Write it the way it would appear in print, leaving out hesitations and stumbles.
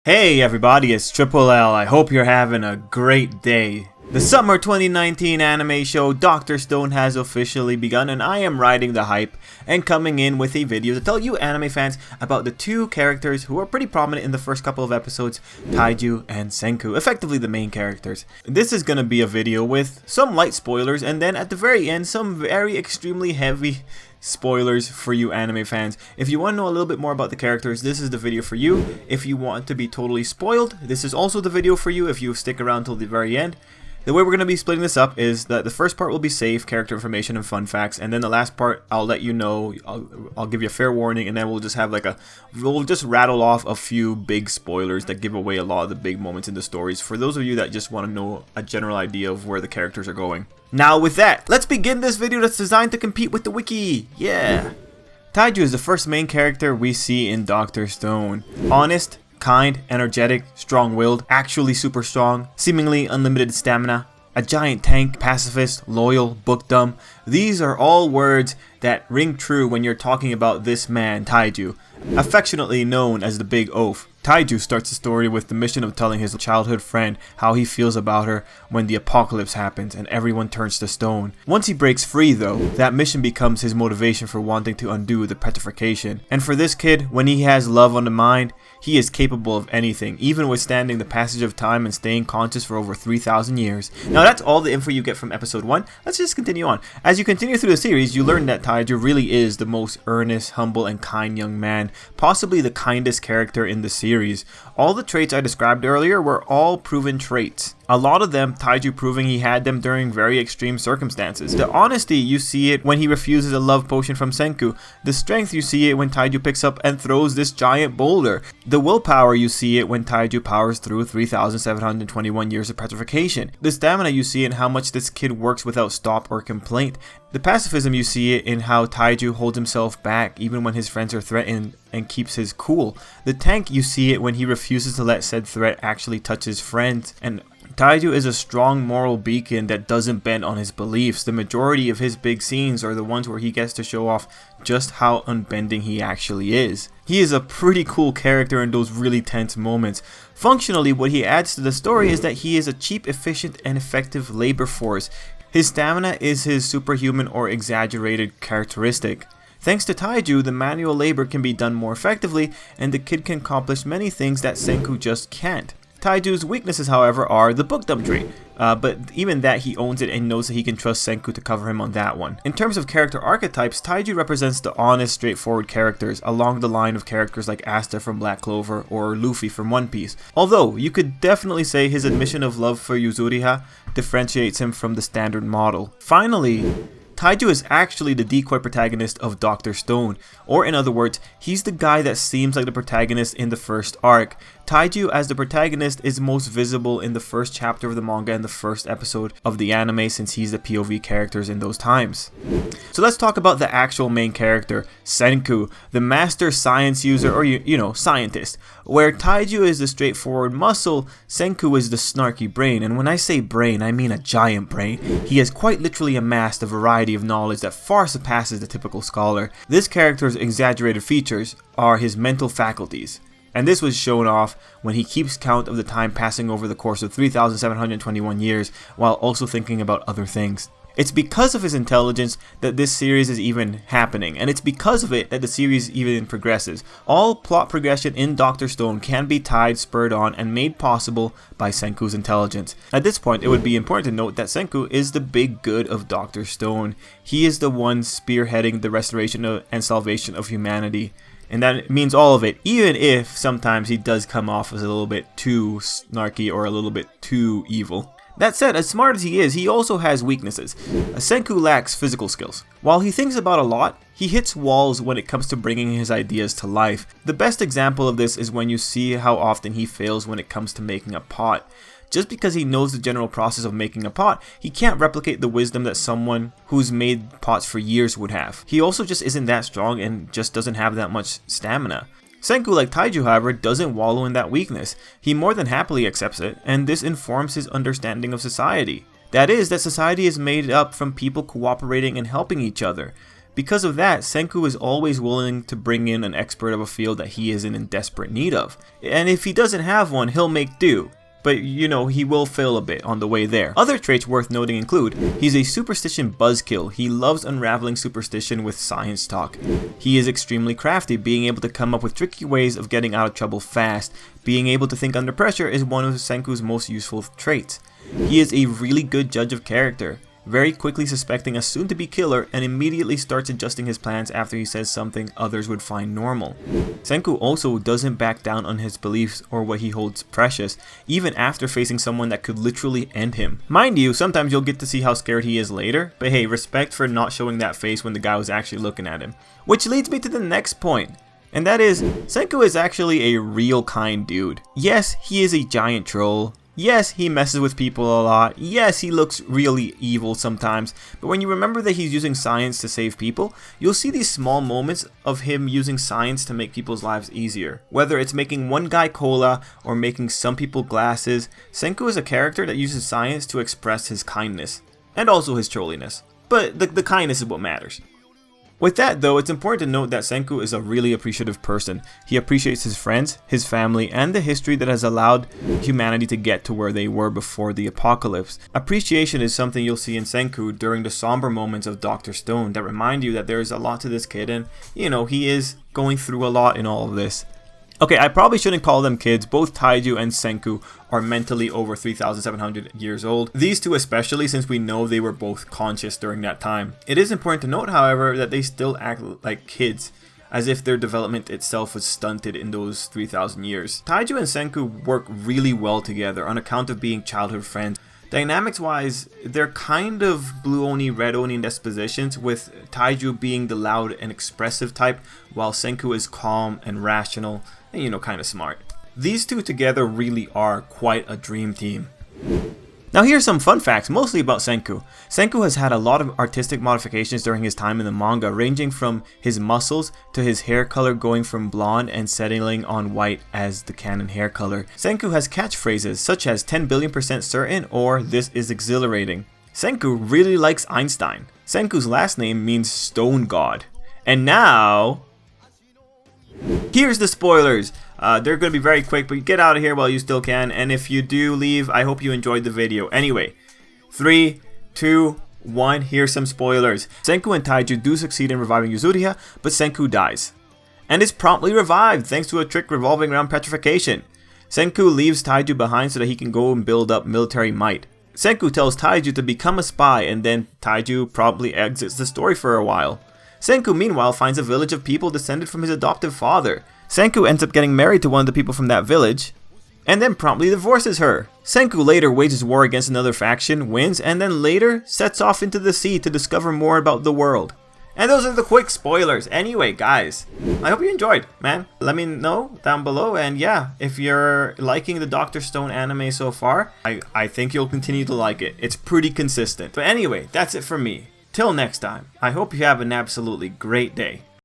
Hey everybody, it's Tripl-L. I hope you're having a great day. The summer 2019 anime show Dr. Stone has officially begun, and I am riding the hype and coming in with a video to tell you anime fans about the two characters who are pretty prominent in the first couple of episodes, Taiju and Senku, effectively the main characters. This is going to be a video with some light spoilers and then at the very end some very extremely heavy spoilers for you anime fans. If you want to know a little bit more about the characters, this is the video for you. If you want to be totally spoiled, this is also the video for you if you stick around till the very end. The way we're going to be splitting this up is that the first part will be safe, character information and fun facts, and then the last part I'll let you know, I'll give you a fair warning, and then we'll just have we'll just rattle off a few big spoilers that give away a lot of the big moments in the stories for those of you that just want to know a general idea of where the characters are going. Now with that, let's begin this video that's designed to compete with the wiki. Yeah! Taiju is the first main character we see in Dr. Stone. Honest, kind, energetic, strong-willed, actually super strong, seemingly unlimited stamina, a giant tank, pacifist, loyal, book dumb. These are all words that ring true when you're talking about this man, Taiju, affectionately known as the Big Oaf. Taiju starts the story with the mission of telling his childhood friend how he feels about her when the apocalypse happens and everyone turns to stone. Once he breaks free though, that mission becomes his motivation for wanting to undo the petrification. And for this kid, when he has love on the mind, he is capable of anything, even withstanding the passage of time and staying conscious for over 3,000 years. Now that's all the info you get from episode 1. Let's just continue on. As you continue through the series, you learn that Taiju really is the most earnest, humble, and kind young man, possibly the kindest character in the series. All the traits I described earlier were all proven traits. A lot of them, Taiju proving he had them during very extreme circumstances. The honesty, you see it when he refuses a love potion from Senku. The strength, you see it when Taiju picks up and throws this giant boulder. The willpower, you see it when Taiju powers through 3,721 years of petrification. The stamina, you see in how much this kid works without stop or complaint. The pacifism, you see it in how Taiju holds himself back even when his friends are threatened and keeps his cool. The tank, you see it when he refuses to let said threat actually touch his friends. And Taiju is a strong moral beacon that doesn't bend on his beliefs. The majority of his big scenes are the ones where he gets to show off just how unbending he actually is. He is a pretty cool character in those really tense moments. Functionally, what he adds to the story is that he is a cheap, efficient, and effective labor force. His stamina is his superhuman or exaggerated characteristic. Thanks to Taiju, the manual labor can be done more effectively, and the kid can accomplish many things that Senku just can't. Taiju's weaknesses, however, are the book dumb trait, but even that he owns it and knows that he can trust Senku to cover him on that one. In terms of character archetypes, Taiju represents the honest, straightforward characters along the line of characters like Asta from Black Clover or Luffy from One Piece. Although, you could definitely say his admission of love for Yuzuriha differentiates him from the standard model. Finally, Taiju is actually the decoy protagonist of Dr. Stone, or in other words, he's the guy that seems like the protagonist in the first arc. Taiju as the protagonist is most visible in the first chapter of the manga and the first episode of the anime since he's the POV characters in those times. So let's talk about the actual main character, Senku, the master science user or you know, scientist. Where Taiju is the straightforward muscle, Senku is the snarky brain, and when I say brain, I mean a giant brain. He has quite literally amassed a variety of knowledge that far surpasses the typical scholar. This character's exaggerated features are his mental faculties. And this was shown off when he keeps count of the time passing over the course of 3,721 years while also thinking about other things. It's because of his intelligence that this series is even happening, and it's because of it that the series even progresses. All plot progression in Dr. Stone can be tied, spurred on, and made possible by Senku's intelligence. At this point, it would be important to note that Senku is the big good of Dr. Stone. He is the one spearheading the restoration and salvation of humanity. And that means all of it, even if sometimes he does come off as a little bit too snarky or a little bit too evil. That said, as smart as he is, he also has weaknesses. Senku lacks physical skills. While he thinks about a lot, he hits walls when it comes to bringing his ideas to life. The best example of this is when you see how often he fails when it comes to making a pot. Just because he knows the general process of making a pot, he can't replicate the wisdom that someone who's made pots for years would have. He also just isn't that strong and just doesn't have that much stamina. Senku, like Taiju, however, doesn't wallow in that weakness. He more than happily accepts it, and this informs his understanding of society. That is, that society is made up from people cooperating and helping each other. Because of that, Senku is always willing to bring in an expert of a field that he isn't in desperate need of. And if he doesn't have one, he'll make do. But you know, he will fail a bit on the way there. Other traits worth noting include, he's a superstition buzzkill. He loves unraveling superstition with science talk. He is extremely crafty, being able to come up with tricky ways of getting out of trouble fast. Being able to think under pressure is one of Senku's most useful traits. He is a really good judge of character, very quickly suspecting a soon-to-be killer and immediately starts adjusting his plans after he says something others would find normal. Senku also doesn't back down on his beliefs or what he holds precious, even after facing someone that could literally end him. Mind you, sometimes you'll get to see how scared he is later, but hey, respect for not showing that face when the guy was actually looking at him. Which leads me to the next point, and that is, Senku is actually a real kind dude. Yes, he is a giant troll. Yes, he messes with people a lot. Yes, he looks really evil sometimes. But when you remember that he's using science to save people, you'll see these small moments of him using science to make people's lives easier. Whether it's making one guy cola or making some people glasses, Senku is a character that uses science to express his kindness. And also his trolliness. But the kindness is what matters. With that though, it's important to note that Senku is a really appreciative person. He appreciates his friends, his family, and the history that has allowed humanity to get to where they were before the apocalypse. Appreciation is something you'll see in Senku during the somber moments of Dr. Stone that remind you that there is a lot to this kid and, you know, he is going through a lot in all of this. Okay, I probably shouldn't call them kids. Both Taiju and Senku are mentally over 3,700 years old. These two especially, since we know they were both conscious during that time. It is important to note, however, that they still act like kids, as if their development itself was stunted in those 3,000 years. Taiju and Senku work really well together on account of being childhood friends. Dynamics wise, they're kind of blue oni, red oni dispositions, with Taiju being the loud and expressive type, while Senku is calm and rational and, you know, kind of smart. These two together really are quite a dream team. Now here's some fun facts, mostly about Senku. Senku has had a lot of artistic modifications during his time in the manga, ranging from his muscles to his hair color going from blonde and settling on white as the canon hair color. Senku has catchphrases such as 10 billion% certain or this is exhilarating. Senku really likes Einstein. Senku's last name means stone god. And now, here's the spoilers. They're going to be very quick, but get out of here while you still can. And if you do leave, I hope you enjoyed the video. Anyway, 3, 2, 1, here's some spoilers. Senku and Taiju do succeed in reviving Yuzuriha, but Senku dies. And is promptly revived thanks to a trick revolving around petrification. Senku leaves Taiju behind so that he can go and build up military might. Senku tells Taiju to become a spy, and then Taiju promptly exits the story for a while. Senku meanwhile finds a village of people descended from his adoptive father. Senku ends up getting married to one of the people from that village, and then promptly divorces her. Senku later wages war against another faction, wins, and then later sets off into the sea to discover more about the world. And those are the quick spoilers. Anyway, guys, I hope you enjoyed, man. Let me know down below, and yeah, if you're liking the Dr. Stone anime so far, I think you'll continue to like it. It's pretty consistent. But anyway, that's it from me. Till next time, I hope you have an absolutely great day.